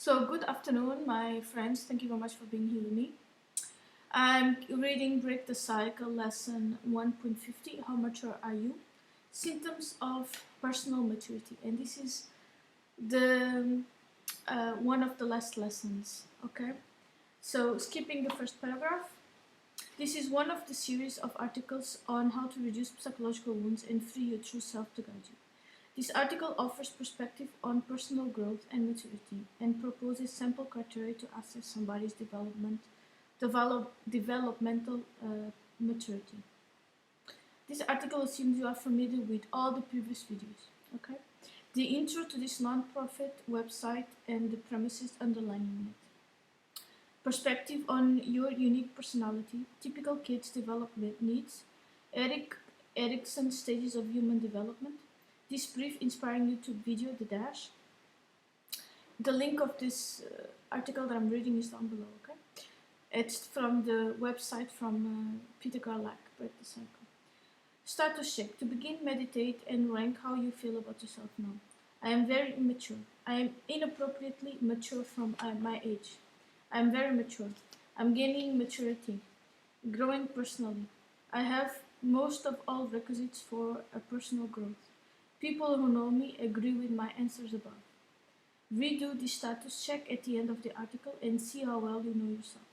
So, good afternoon, my friends. Thank you very much for being here with me. I'm reading Break the Cycle, lesson 1.50. How mature are you? Symptoms of personal maturity. And this is the one of the last lessons. Okay. So, skipping the first paragraph. This is one of the series of articles on how to reduce psychological wounds and free your true self to guide you. This article offers perspective on personal growth and maturity and proposes sample criteria to assess somebody's developmental maturity. This article assumes you are familiar with all the previous videos. Okay? The intro to this non-profit website and the premises underlying it. Perspective on your unique personality, typical kids' development needs, Erickson's stages of human development, this brief inspiring YouTube video, The Dash. The link of this article that I'm reading is down below, okay? It's from the website from Peter Garlack, Break the Cycle. Status check. To begin, meditate and rank how you feel about yourself now. I am very immature. I am inappropriately mature from my age. I am very mature. I'm gaining maturity. Growing personally. I have most of all requisites for a personal growth. People who know me agree with my answers above. Redo the status check at the end of the article and see how well you know yourself.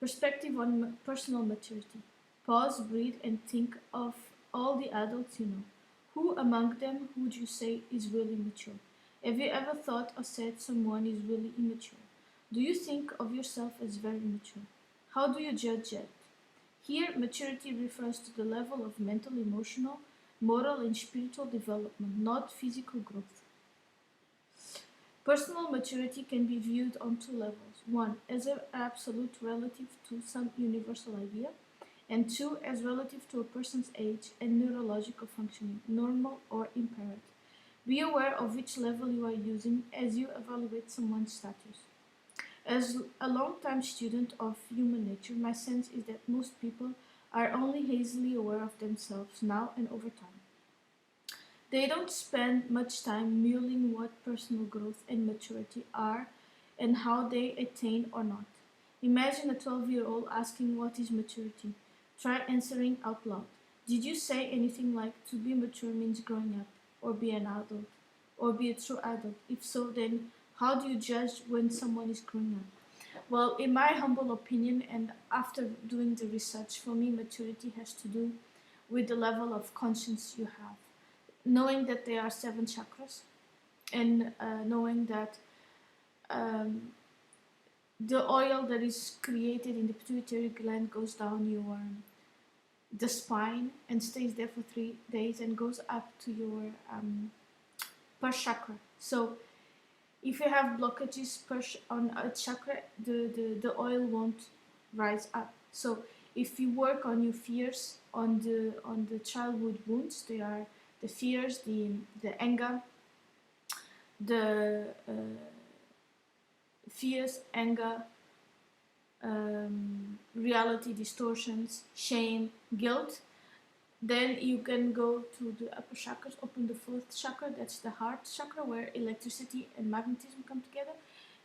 Perspective on personal maturity. Pause, breathe, and think of all the adults you know. Who among them would you say is really mature? Have you ever thought or said someone is really immature? Do you think of yourself as very mature? How do you judge it? Here, maturity refers to the level of mental, emotional, moral and spiritual development, not physical growth. Personal maturity can be viewed on two levels. One, as an absolute relative to some universal idea, and two, as relative to a person's age and neurological functioning, normal or impaired. Be aware of which level you are using as you evaluate someone's status. As a long-time student of human nature, my sense is that most people are only hazily aware of themselves now and over time. They don't spend much time mulling what personal growth and maturity are and how they attain or not. Imagine a 12-year-old asking what is maturity. Try answering out loud. Did you say anything like to be mature means growing up, or be an adult, or be a true adult? If so, then how do you judge when someone is growing up? Well, in my humble opinion, and after doing the research, for me, maturity has to do with the level of conscience you have. Knowing that there are 7 chakras, and knowing that the oil that is created in the pituitary gland goes down the spine and stays there for 3 days and goes up to your first chakra. So if you have blockages on a chakra, the oil won't rise up. So if you work on your fears, on the childhood wounds, they are the fears, the anger, the fears, anger, reality distortions, shame, guilt. Then you can go to the upper chakras, open the 4th chakra, that's the heart chakra, where electricity and magnetism come together,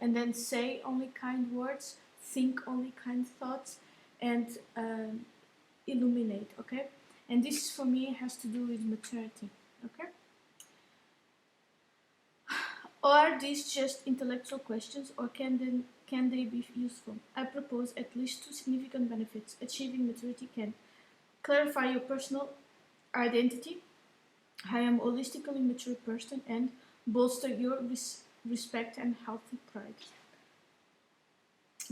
and then say only kind words, think only kind thoughts, and illuminate, okay? And this for me has to do with maturity, okay? Are these just intellectual questions, or can they be useful? I propose at least 2 significant benefits. Achieving maturity can clarify your personal identity, I am a holistically mature person, and bolster your respect and healthy pride.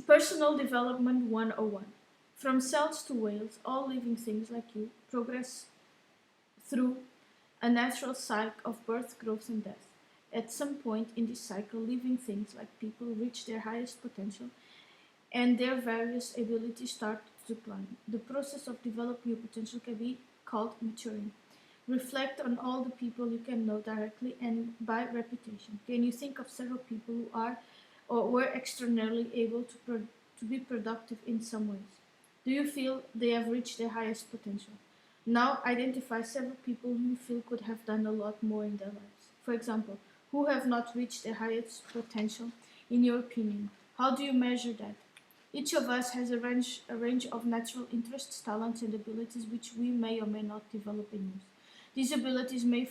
Personal Development 101. From cells to whales, all living things like you progress through a natural cycle of birth, growth, and death. At some point in this cycle, living things like people reach their highest potential and their various abilities start to decline. The process of developing your potential can be called maturing. Reflect on all the people you can know directly and by reputation. Can you think of several people who are or were externally able to be productive in some ways? Do you feel they have reached their highest potential? Now identify several people who you feel could have done a lot more in their lives. For example, who have not reached their highest potential in your opinion? How do you measure that? Each of us has a range of natural interests, talents, and abilities which we may or may not develop and use. These abilities may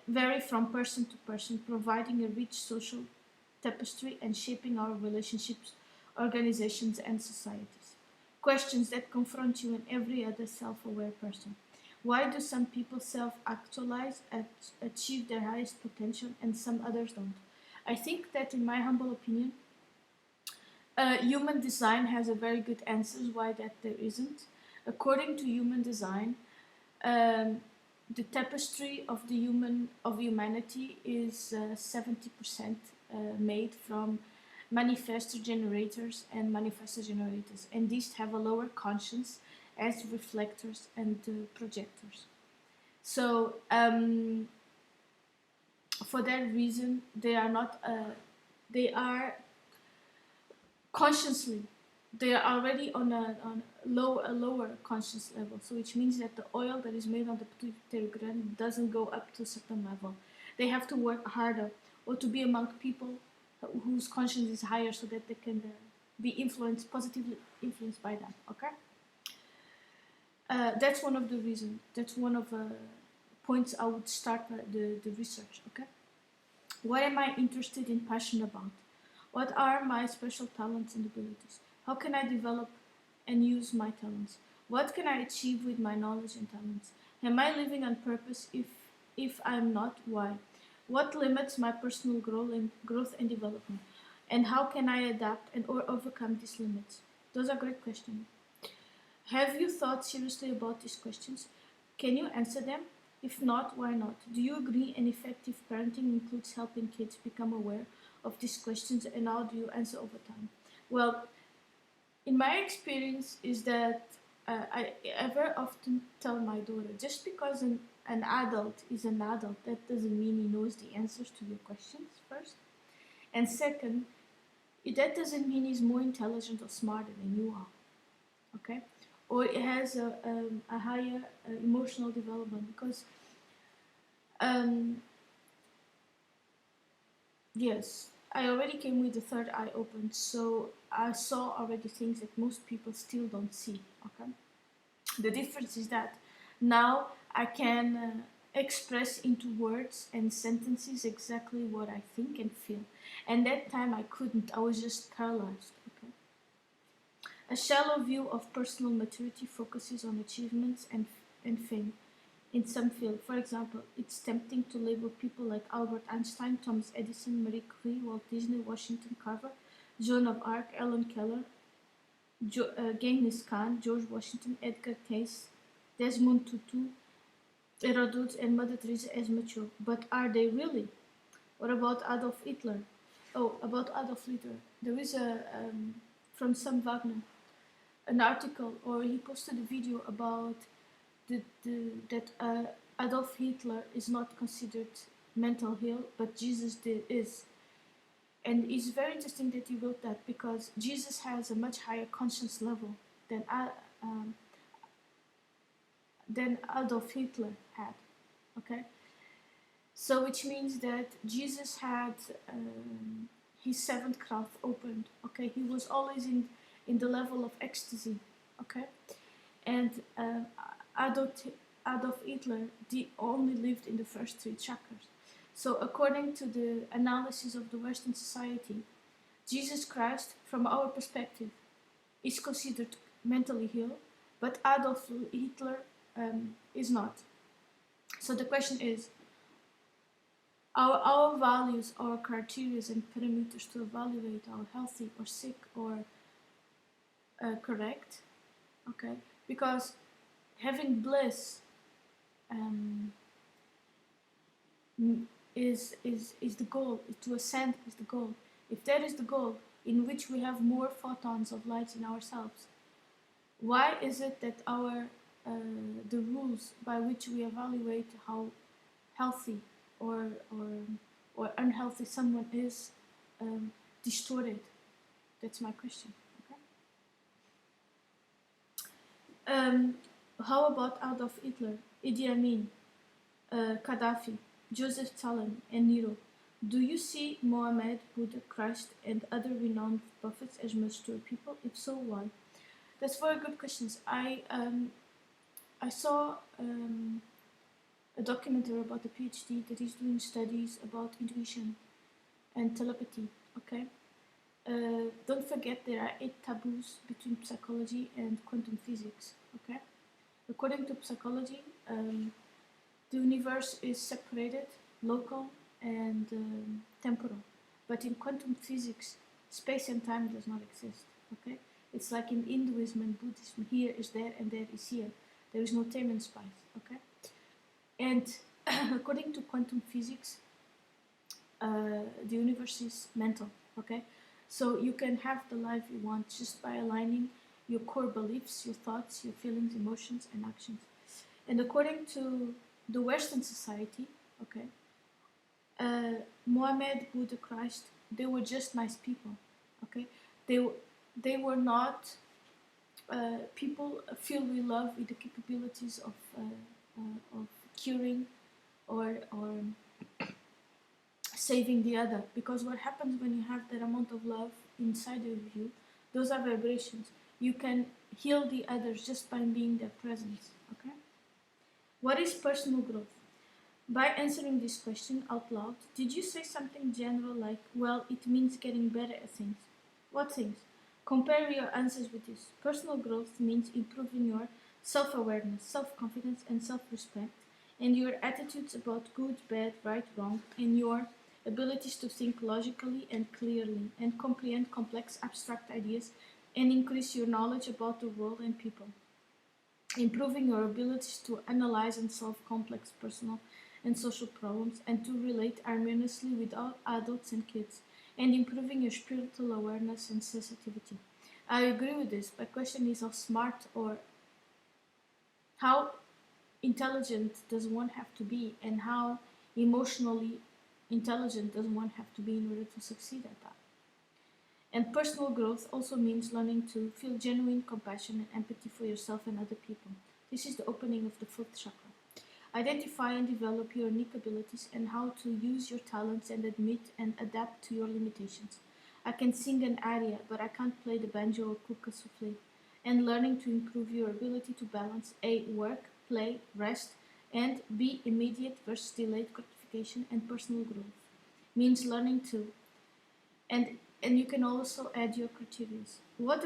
vary from person to person, providing a rich social tapestry and shaping our relationships, organizations, and societies. Questions that confront you and every other self-aware person. Why do some people self-actualize and achieve their highest potential and some others don't? I think that, in my humble opinion, human design has a very good answers why that there isn't. According to human design, um, the tapestry of humanity is 70% made from manifestor generators and manifestor generators, and these have a lower conscience as reflectors and projectors. So for that reason, they are not. They are consciously. They are already on a lower conscious level. So which means that the oil that is made on the pituitary gland doesn't go up to a certain level. They have to work harder or to be among people whose conscience is higher, so that they can be positively influenced by that. Okay. That's one of the reasons. That's one of the points I would start the research. Okay. What am I interested in, passionate about? What are my special talents and abilities? How can I develop and use my talents? What can I achieve with my knowledge and talents? Am I living on purpose? If I'm not, why? What limits my personal growth and development? And how can I adapt and or overcome these limits? Those are great questions. Have you thought seriously about these questions? Can you answer them? If not, why not? Do you agree an effective parenting includes helping kids become aware of these questions, and how do you answer over time? Well, in my experience is that I very often tell my daughter, just because an adult is an adult, that doesn't mean he knows the answers to your questions, first. And second, that doesn't mean he's more intelligent or smarter than you are, okay? Or it has a higher emotional development, because yes, I already came with the third eye open, so I saw already things that most people still don't see. Okay, the difference is that now I can express into words and sentences exactly what I think and feel, and that time I couldn't. I was just paralyzed. Okay, a shallow view of personal maturity focuses on achievements and fame in some field. For example, it's tempting to label people like Albert Einstein, Thomas Edison, Marie Curie, Walt Disney, Washington Carver, Joan of Arc, Ellen Keller, Genghis Khan, George Washington, Edgar Cayce, Desmond Tutu, Herodotus, and Mother Teresa as mature. But are they really? What about Adolf Hitler? Oh, about Adolf Hitler. There is from Sam Wagner, an article, or he posted a video about that Adolf Hitler is not considered mental ill, but Jesus is. And it's very interesting that he wrote that, because Jesus has a much higher conscience level than Adolf Hitler had. Okay, so which means that Jesus had his seventh cloth opened. Okay, he was always in the level of ecstasy. Okay, and Adolf Hitler only lived in the first three chakras. So according to the analysis of the Western society, Jesus Christ, from our perspective, is considered mentally ill, but Adolf Hitler is not. So the question is, our values, our criteria and parameters to evaluate our healthy or sick or correct, okay? Because having bliss is the goal. To ascend is the goal. If that is the goal, in which we have more photons of light in ourselves, why is it that the rules by which we evaluate how healthy or unhealthy someone is distorted? That's my question. Okay. How about Adolf Hitler, Idi Amin, Gaddafi, Joseph Stalin, and Nero? Do you see Mohammed, Buddha, Christ, and other renowned prophets as mature people? If so, why? That's very good questions. I saw a documentary about a PhD that is doing studies about intuition and telepathy. Okay, don't forget there are 8 taboos between psychology and quantum physics. Okay, according to psychology, the universe is separated, local and temporal. But in quantum physics, space and time does not exist. Okay, it's like in Hinduism and Buddhism. Here is there and there is here. There is no time and space. Okay, and according to quantum physics, the universe is mental. Okay, so you can have the life you want just by aligning your core beliefs, your thoughts, your feelings, emotions, and actions. And according to the Western society, okay, Mohammed, Buddha, Christ, they were just nice people. Okay, they were not people filled with love, with the capabilities of curing or saving the other. Because what happens when you have that amount of love inside of you, those are vibrations. You can heal the others just by being their presence. Okay. What is personal growth? By answering this question out loud, did you say something general like, well, it means getting better at things? What things? Compare your answers with this. Personal growth means improving your self-awareness, self-confidence, and self-respect, and your attitudes about good, bad, right, wrong, and your abilities to think logically and clearly, and comprehend complex abstract ideas, and increase your knowledge about the world and people. Improving your abilities to analyze and solve complex personal and social problems, and to relate harmoniously with all adults and kids, and improving your spiritual awareness and sensitivity. I agree with this. My question is how smart or how intelligent does one have to be, and how emotionally intelligent does one have to be in order to succeed at that. And personal growth also means learning to feel genuine compassion and empathy for yourself and other people. This is the opening of the 4th chakra. Identify and develop your unique abilities and how to use your talents, and admit and adapt to your limitations. I can sing an aria, but I can't play the banjo or cook a souffle. And learning to improve your ability to balance A. Work, play, rest, and B. Immediate versus delayed gratification and personal growth. Means learning to. And you can also add your criteria. What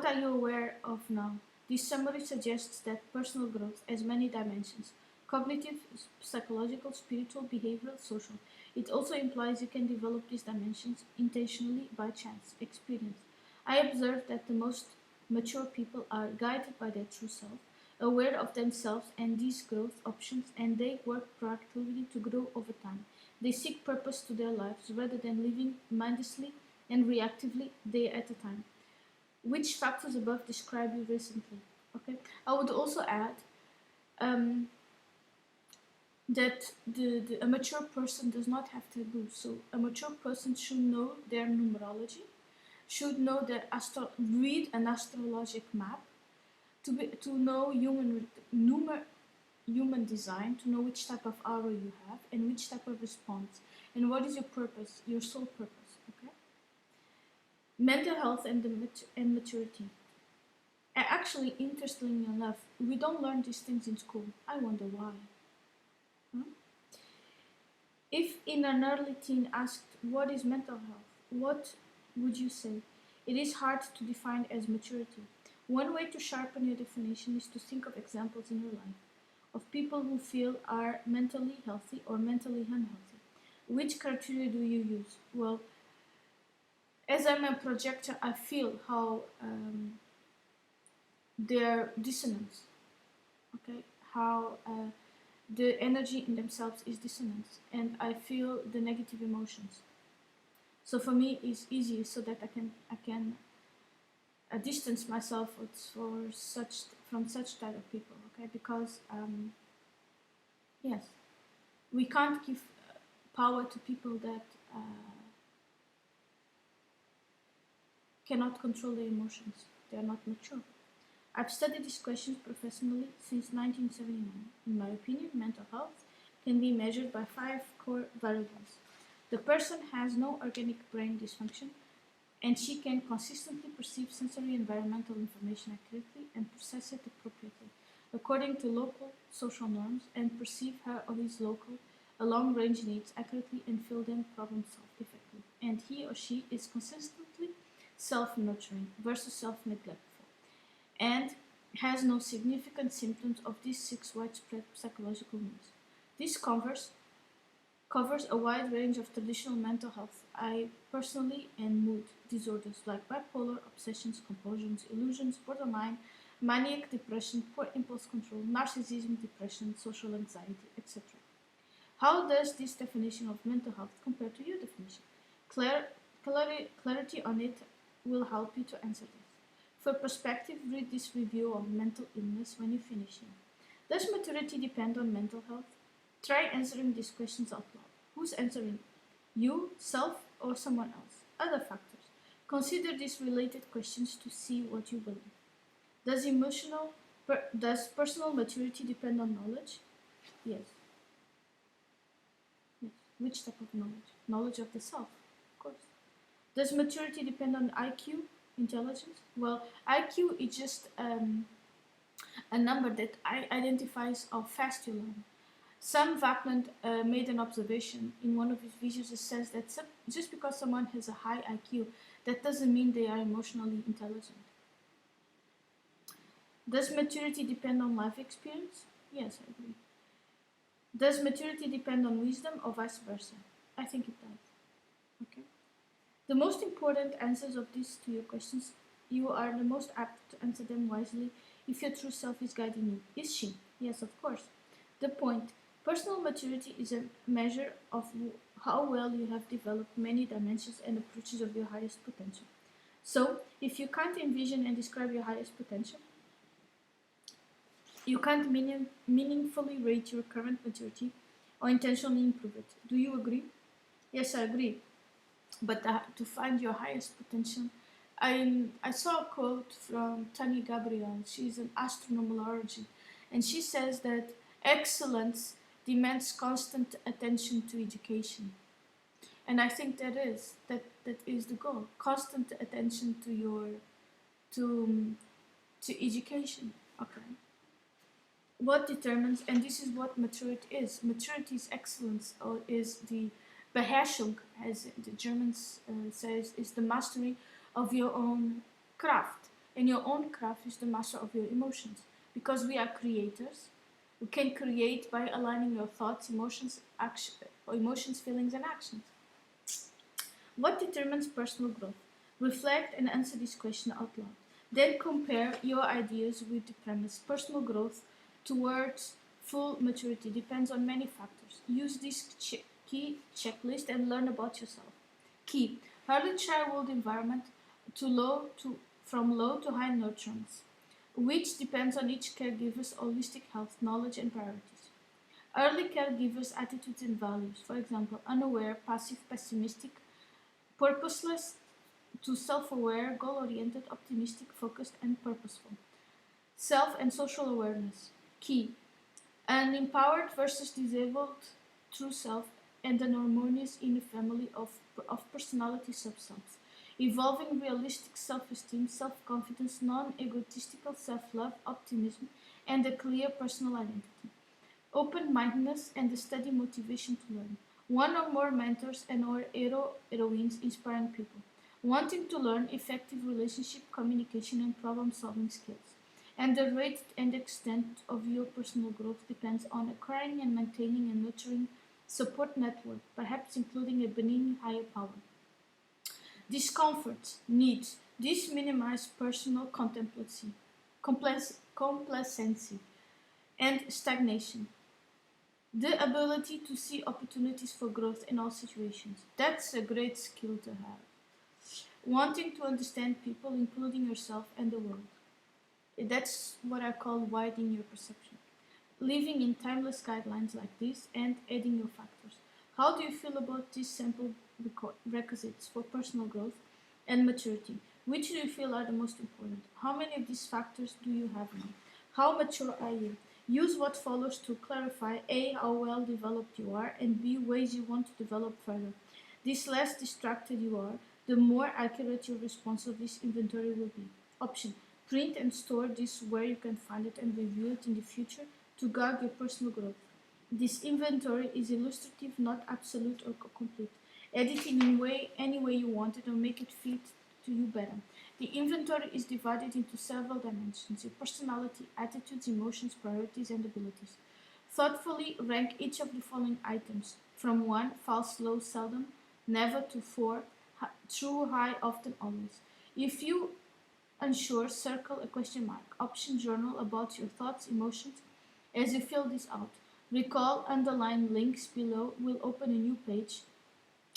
are you aware of now? This summary suggests that personal growth has many dimensions: cognitive, psychological, spiritual, behavioral, social. It also implies you can develop these dimensions intentionally by chance, experience. I observe that the most mature people are guided by their true self, aware of themselves and these growth options, and they work proactively to grow over time. They seek purpose to their lives rather than living mindlessly and reactively day at a time. Which factors above describe you recently? Okay. I would also add um, that a mature person does not have taboos. So a mature person should know their numerology, should know their read an astrologic map, to know human design, to know which type of aura you have and which type of response, and what is your purpose, your soul purpose. Okay. Mental health and maturity. Actually, interestingly enough, we don't learn these things in school. I wonder why. Huh? If in an early teen asked what is mental health, what would you say? It is hard to define as maturity. One way to sharpen your definition is to think of examples in your life of people who feel are mentally healthy or mentally unhealthy. Which criteria do you use? Well, as I'm a projector, I feel how their dissonance, okay, how the energy in themselves is dissonance, and I feel the negative emotions. So for me, it's easier so that I can distance myself from such type of people, okay? Because yes, we can't give power to people that cannot control their emotions. They are not mature. I've studied these questions professionally since 1979. In my opinion, mental health can be measured by 5 core variables. The person has no organic brain dysfunction, and she can consistently perceive sensory environmental information accurately and process it appropriately, according to local social norms, and perceive her or his local long-range needs accurately and fill them problem-solve effectively. And he or she is consistently self-nurturing versus self-neglectful, and has no significant symptoms of these 6 widespread psychological needs. This covers a wide range of traditional mental health, personally, and mood disorders like bipolar, obsessions, compulsions, illusions, borderline, manic depression, poor impulse control, narcissism, depression, social anxiety, etc. How does this definition of mental health compare to your definition? Clarity on it will help you to answer this. For perspective, read this review of mental illness when you finish here. Does maturity depend on mental health? Try answering these questions out loud. Who's answering? You, self, or someone else? Other factors. Consider these related questions to see what you believe. Does personal maturity depend on knowledge? Yes. Which type of knowledge? Knowledge of the self, of course. Does maturity depend on IQ, intelligence? Well, IQ is just a number that identifies how fast you learn. Sam Vakman made an observation in one of his videos that says that just because someone has a high IQ, that doesn't mean they are emotionally intelligent. Does maturity depend on life experience? Yes, I agree. Does maturity depend on wisdom or vice versa? I think it does. Okay. The most important answers of these to your questions, you are the most apt to answer them wisely if your true self is guiding you. Is she? Yes, of course. The point. Personal maturity is a measure of how well you have developed many dimensions and approaches of your highest potential. So, if you can't envision and describe your highest potential, you can't meaningfully rate your current maturity or intentionally improve it. Do you agree? Yes, I agree. But to find your highest potential, I saw a quote from Tanya Gabriel. She's an astronomologist, and she says that excellence demands constant attention to education. And I think that is the goal. Constant attention to education. Okay. What determines, and this is what maturity is. Maturity is excellence, or is the Beherrschung, as the Germans says, is the mastery of your own craft. And your own craft is the master of your emotions. Because we are creators, we can create by aligning your thoughts, emotions, feelings, and actions. What determines personal growth? Reflect and answer this question out loud. Then compare your ideas with the premise. Personal growth towards full maturity depends on many factors. Use this key checklist and learn about yourself. Key: early childhood environment from low to high nurturance, which depends on each caregiver's holistic health, knowledge, and priorities. Early caregivers' attitudes and values, for example, unaware, passive, pessimistic, purposeless, to self-aware, goal-oriented, optimistic, focused, and purposeful. Self and social awareness. Key: an empowered versus disabled true self and an harmonious inner family of personality subselves. Evolving realistic self-esteem, self-confidence, non-egotistical self-love, optimism, and a clear personal identity. Open-mindedness and a steady motivation to learn. One or more mentors and or heroines inspiring people. Wanting to learn effective relationship, communication, and problem-solving skills. And the rate and extent of your personal growth depends on acquiring and maintaining a nurturing support network, perhaps including a benign higher power. Discomfort, needs. This minimize personal complacency, and stagnation. The ability to see opportunities for growth in all situations. That's a great skill to have. Wanting to understand people, including yourself and the world. That's what I call widening your perception. Living in timeless guidelines like this and adding your factors. How do you feel about these sample requisites for personal growth and maturity? Which do you feel are the most important? How many of these factors do you have now? How mature are you? Use what follows to clarify A. How well developed you are, and B. Ways you want to develop further. The less distracted you are, the more accurate your response of this inventory will be. Option: print and store this where you can find it and review it in the future to guide your personal growth. This inventory is illustrative, not absolute or complete. Edit it in any way you want it or make it fit to you better. The inventory is divided into several dimensions: your personality, attitudes, emotions, priorities, and abilities. Thoughtfully rank each of the following items from 1, false, low, seldom, never, to 4, true, high, often, always. If you unsure, circle a question mark. Option: journal about your thoughts, emotions as you fill this out. Recall, underline links below will open a new page,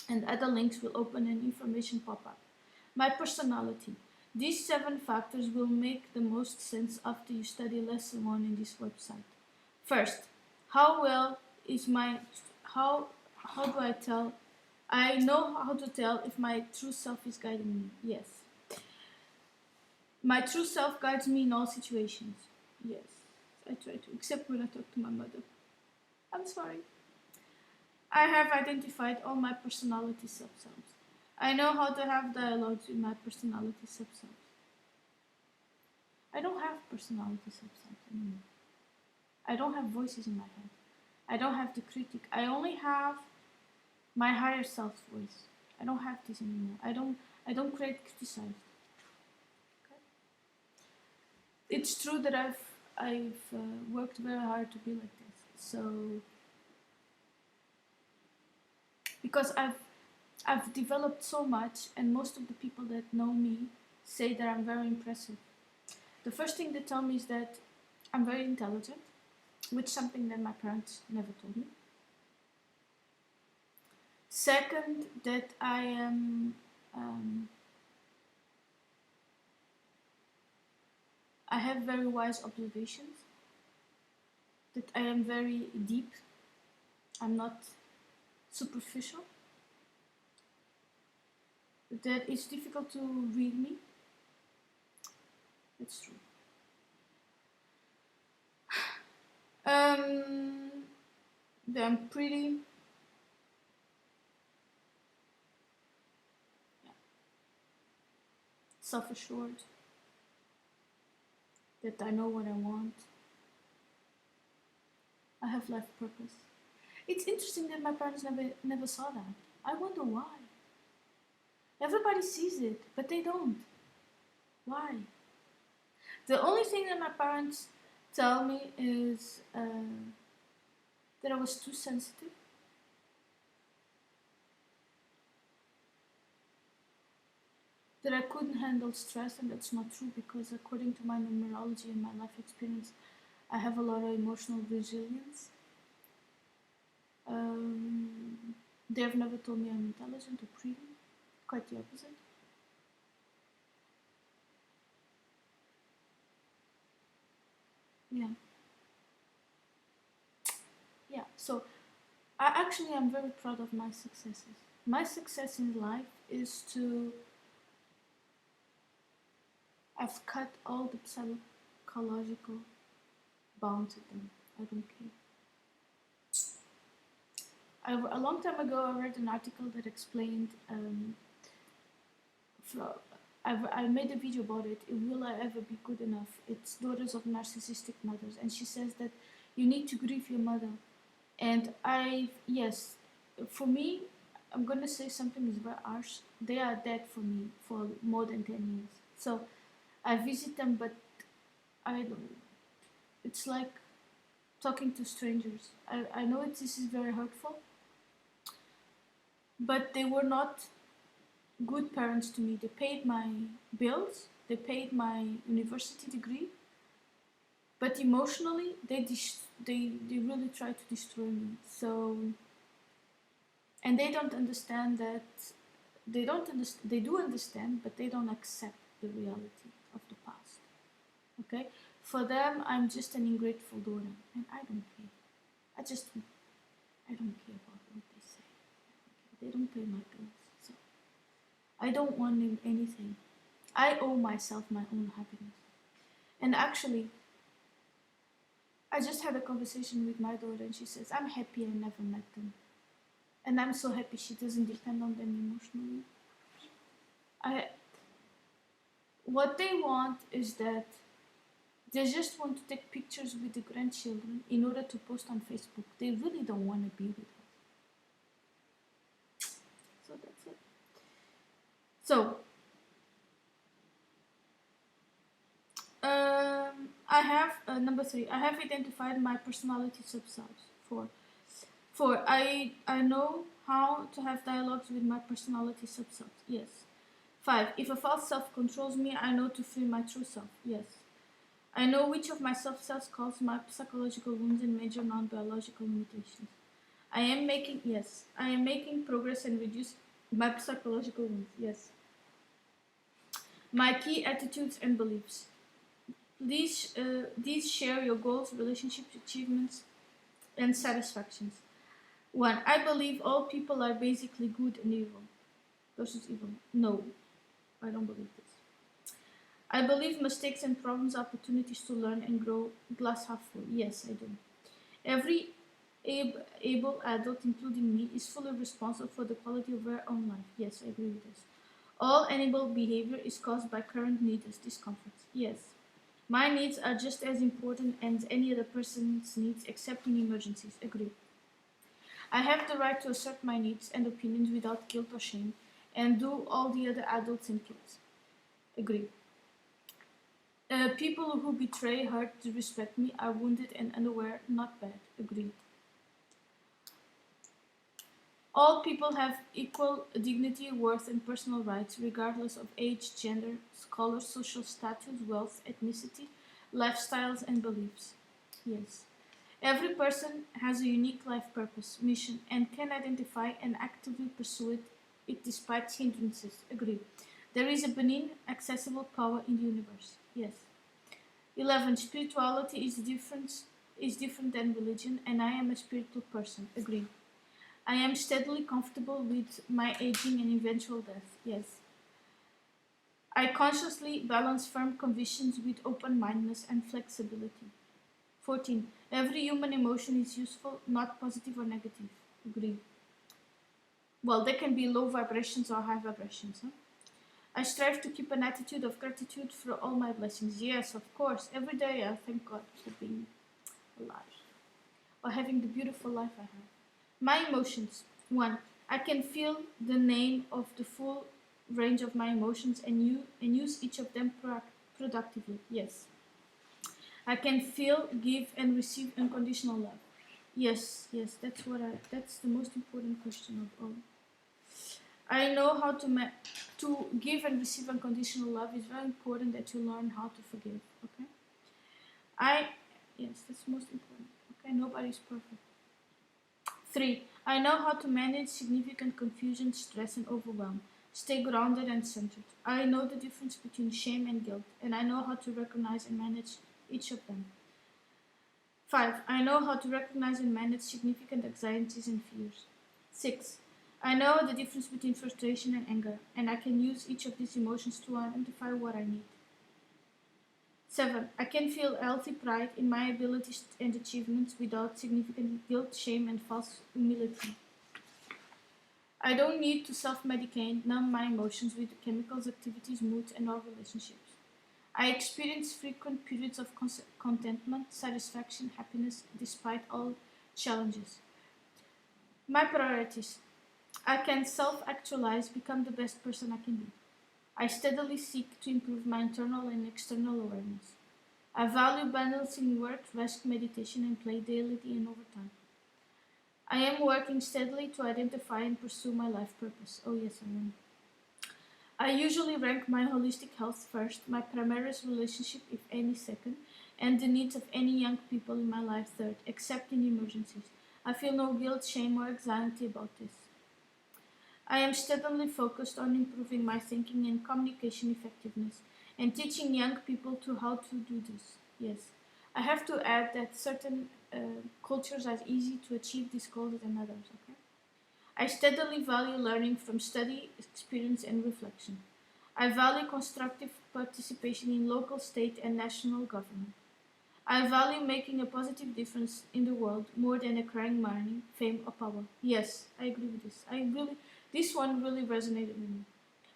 and other links will open an information pop-up. My personality. These 7 factors will make the most sense after you study lesson 1 in this website. First, how well is my how do I tell? I know how to tell if my true self is guiding me. Yes. My true self guides me in all situations. Yes. I try to, except when I talk to my mother. I'm sorry. I have identified all my personality subselves. I know how to have dialogues with my personality subselves. I don't have personality subselves anymore. I don't have voices in my head. I don't have the critic. I only have my higher self's voice. I don't have this anymore. I don't create criticize. Okay? It's true that I've worked very hard to be like this. So because I've developed so much, and most of the people that know me say that I'm very impressive. The first thing they tell me is that I'm very intelligent, which is something that my parents never told me. Second, that I am I have very wise observations, that I am very deep. I'm not superficial. That it's difficult to read me. That's true. That I'm pretty. Yeah. Self-assured. That I know what I want. I have life purpose. It's interesting that my parents never saw that. I wonder why. Everybody sees it, but they don't. Why? The only thing that my parents tell me is that I was too sensitive. That I couldn't handle stress, and that's not true because according to my numerology and my life experience, I have a lot of emotional resilience. They have never told me I'm intelligent or pretty. Quite the opposite. Yeah. Yeah. So I actually am very proud of my successes. My success in life is to I've cut all the psychological bounds with them. I don't care. A long time ago, I read an article that explained. I made a video about it. Will I ever be good enough? It's daughters of narcissistic mothers, and she says that you need to grieve your mother. And yes, for me, I'm gonna say something is very harsh. They are dead for me for more than 10 years. So I visit them, but I don't. It's like talking to strangers. I know this is very hurtful, but they were not good parents to me. They paid my bills, they paid my university degree, but emotionally they really tried to destroy me. So, and they don't understand that. They don't understand. They do understand, but they don't accept the reality of the past. Okay, for them, I'm just an ungrateful daughter, and I don't care. I don't care about what they say. They don't pay my bills, so I don't want them anything. I owe myself my own happiness. And actually, I just had a conversation with my daughter and she says, I'm happy I never met them. And I'm so happy she doesn't depend on them emotionally. What they want is that they just want to take pictures with the grandchildren in order to post on Facebook. They really don't want to be with us. So that's it. So, I have number 3. I have identified my personality subsets. 4. I know how to have dialogues with my personality subsets. Yes. 5. If a false self controls me, I know to free my true self. Yes. I know which of my subsets cause my psychological wounds and major non-biological limitations. I am making progress and reduce my psychological wounds. Yes. My key attitudes and beliefs. These share your goals, relationships, achievements, and satisfactions. 1. I believe all people are basically good and evil. Versus evil. No, I don't believe this. I believe mistakes and problems are opportunities to learn and grow. Glass half full. Yes, I do. Every able adult, including me, is fully responsible for the quality of their own life. Yes, I agree with this. All animal behavior is caused by current needs, discomforts. Yes. My needs are just as important as any other person's needs, except in emergencies. Agree. I have the right to assert my needs and opinions without guilt or shame, and do all the other adults and kids. Agree. People who betray, hurt, disrespect me are wounded and unaware, not bad. Agreed. All people have equal dignity, worth, and personal rights, regardless of age, gender, color, social status, wealth, ethnicity, lifestyles, and beliefs. Yes. Every person has a unique life purpose, mission, and can identify and actively pursue it despite hindrances. Agree. There is a benign, accessible power in the universe. Yes. 11. Spirituality is different than religion, and I am a spiritual person. Agree. I am steadily comfortable with my aging and eventual death. Yes. I consciously balance firm convictions with open-mindedness and flexibility. 14. Every human emotion is useful, not positive or negative. Agree. Well, they can be low vibrations or high vibrations. Huh? I strive to keep an attitude of gratitude for all my blessings. Yes, of course. Every day I thank God for being alive or having the beautiful life I have. My emotions. 1. I can feel the name of the full range of my emotions and use each of them productively. Yes. I can feel, give, and receive unconditional love. Yes, that's the most important question of all. I know how to give and receive unconditional love. It's very important that you learn how to forgive. Okay. Yes, that's most important. Okay, nobody's perfect. 3. I know how to manage significant confusion, stress, and overwhelm. Stay grounded and centered. I know the difference between shame and guilt, and I know how to recognize and manage each of them. 5. I know how to recognize and manage significant anxieties and fears. 6. I know the difference between frustration and anger, and I can use each of these emotions to identify what I need. 7. I can feel healthy pride in my abilities and achievements without significant guilt, shame, and false humility. I don't need to self-medicate, numb my emotions with chemicals, activities, moods, and or relationships. I experience frequent periods of contentment, satisfaction, happiness, despite all challenges. My priorities. I can self-actualize, become the best person I can be. I steadily seek to improve my internal and external awareness. I value balancing work, rest, meditation, and play daily and over time. I am working steadily to identify and pursue my life purpose. Oh yes, I am. I usually rank my holistic health first, my primary relationship, if any, second, and the needs of any young people in my life third, except in emergencies. I feel no guilt, shame, or anxiety about this. I am steadily focused on improving my thinking and communication effectiveness and teaching young people to how to do this. Yes. I have to add that certain cultures are easy to achieve these goals than others. Okay. I steadily value learning from study, experience, and reflection. I value constructive participation in local, state, and national government. I value making a positive difference in the world more than acquiring money, fame, or power. Yes, I agree with this. This one really resonated with me.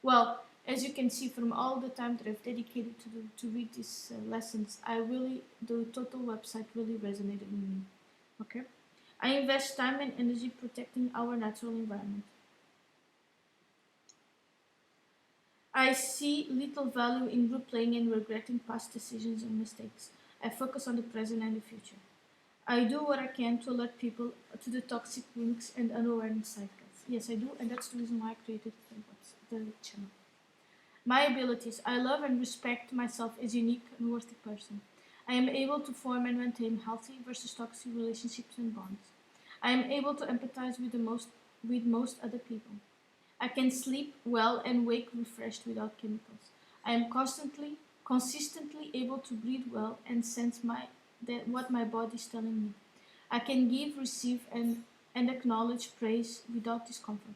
Well, as you can see from all the time that I've dedicated to read these lessons, the total website really resonated with me. Okay, I invest time and energy protecting our natural environment. I see little value in replaying and regretting past decisions and mistakes. I focus on the present and the future. I do what I can to alert people to the toxic links and unawareness cycles. Yes, I do, and that's the reason why I created the channel. My abilities. I love and respect myself as a unique and worthy person. I am able to form and maintain healthy versus toxic relationships and bonds. I am able to empathize with most other people. I can sleep well and wake refreshed without chemicals. I am consistently able to breathe well and sense what my body is telling me. I can give, receive, and acknowledge praise without discomfort.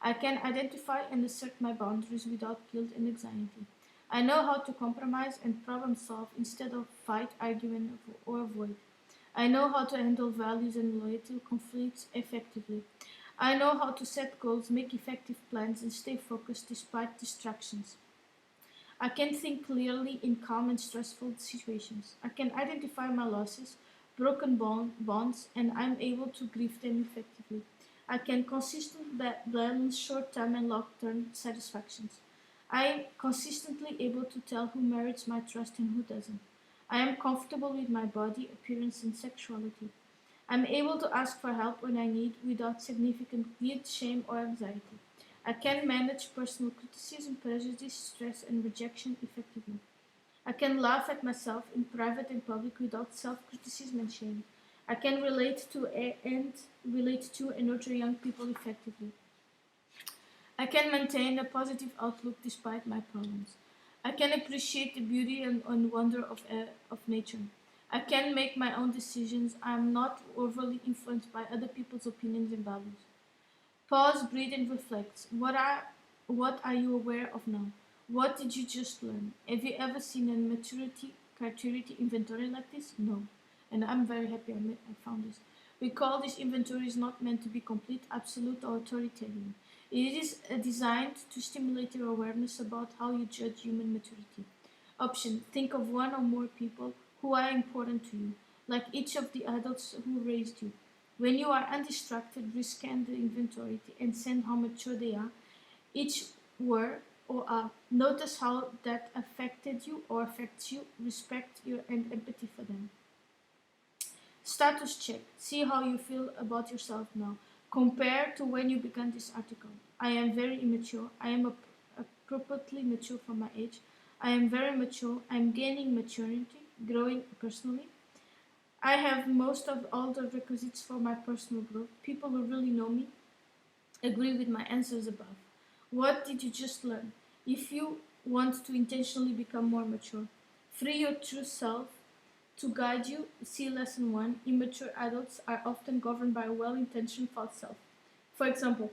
I can identify and assert my boundaries without guilt and anxiety. I know how to compromise and problem solve instead of fight, argue, or avoid. I know how to handle values and loyalty conflicts effectively. I know how to set goals, make effective plans, and stay focused despite distractions. I can think clearly in calm and stressful situations. I can identify my losses, broken bonds, and I'm able to grieve them effectively. I can consistently balance short-term and long-term satisfactions. I am consistently able to tell who merits my trust and who doesn't. I am comfortable with my body, appearance, and sexuality. I'm able to ask for help when I need without significant guilt, shame, or anxiety. I can manage personal criticism, prejudice, stress, and rejection effectively. I can laugh at myself in private and public without self-criticism and shame. I can relate to and nurture young people effectively. I can maintain a positive outlook despite my problems. I can appreciate the beauty and wonder of nature. I can make my own decisions. I am not overly influenced by other people's opinions and values. Pause, breathe, and reflect. What are you aware of now? What did you just learn? Have you ever seen a maturity criteria inventory like this? No. And I'm very happy I found this. Recall this inventory is not meant to be complete, absolute, or authoritarian. It is designed to stimulate your awareness about how you judge human maturity. Option: think of one or more people who are important to you, like each of the adults who raised you. When you are undistracted, rescan the inventory and send how mature they are, each were or are. Notice how that affected you or affects you, respect you and empathy for them. Status check. See how you feel about yourself now. Compare to when you began this article. I am very immature. I am appropriately mature for my age. I am very mature. I am gaining maturity, growing personally. I have most of all the requisites for my personal growth. People who really know me agree with my answers above. What did you just learn? If you want to intentionally become more mature, free your true self to guide you. See lesson 1. Immature adults are often governed by a well-intentioned false self. For example,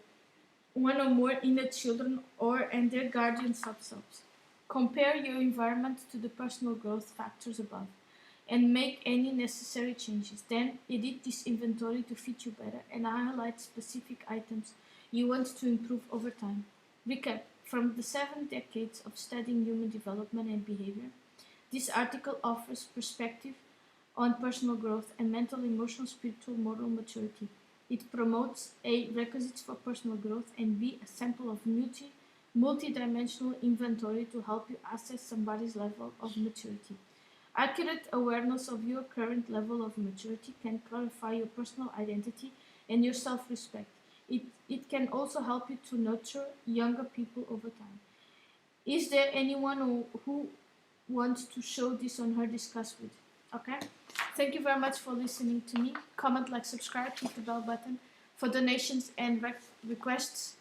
one or more inner children and their guardian sub-selves. Compare your environment to the personal growth factors above and make any necessary changes. Then edit this inventory to fit you better and highlight specific items you want to improve over time. Recap. From the 7 decades of studying human development and behavior, this article offers perspective on personal growth and mental, emotional, spiritual, moral maturity. It promotes A. requisites for personal growth and B. a sample of multi-dimensional inventory to help you assess somebody's level of maturity. Accurate awareness of your current level of maturity can clarify your personal identity and your self-respect. It can also help you to nurture younger people over time. Is there anyone who wants to show this on her discuss with? Okay? Thank you very much for listening to me. Comment, like, subscribe, hit the bell button. For donations and requests,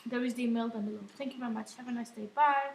there is the email down below. Thank you very much. Have a nice day. Bye.